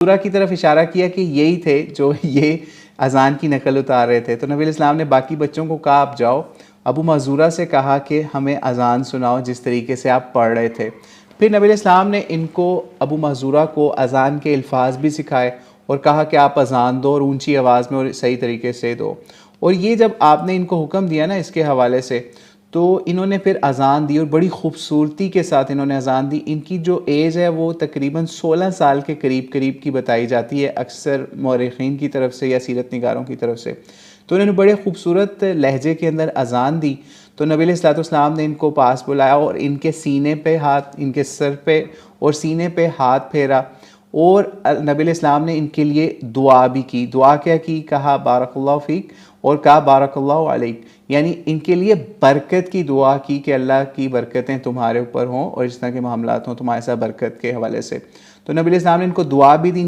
सूरा की तरफ इशारा किया कि यही थे जो ये अज़ान की नकल उतार रहे थे। तो नबी इस्लाम ने बाकी बच्चों को कहा आप जाओ, अबू महज़ूरा से कहा कि हमें अज़ान सुनाओ जिस तरीके से आप पढ़ रहे थे। फिर नबी इस्लाम ने इनको अबू महज़ूरा को अज़ान के अल्फाज भी सिखाए और कहा कि आप अज़ान दो और ऊंची आवाज़ में और सही तरीके से दो। और ये जब आपने इनको हुक्म दिया ना इसके हवाले से, तो इन्होंने फिर अज़ान दी और बड़ी ख़ूबसूरती के साथ इन्होंने अज़ान दी। इनकी जो एज है वो तकरीबन 16 साल के करीब करीब की बताई जाती है अक्सर मौरख़ीन की तरफ से या सीरत निगारों की तरफ से। तो उन्होंने बड़े खूबसूरत लहजे के अंदर अज़ान दी। तो नबी अलैहिस्सलाम ने इनको पास बुलाया और इनके सीने पे हाथ, इनके सर पे और सीने पे हाथ फेरा और नबी अलैहिस्सलाम ने इनके लिए दुआ भी की। दुआ क्या की? कहा बारकल्लाहु फ़ीक और कहा बारकल्लाहु अलैक, यानी इनके लिए बरकत की दुआ की कि अल्लाह की बरकतें तुम्हारे ऊपर हों और इस तरह के मामलात हों तुम्हारे साथ बरकत के हवाले से। तो नबी अलैहिस्सलाम ने इनको दुआ भी दी।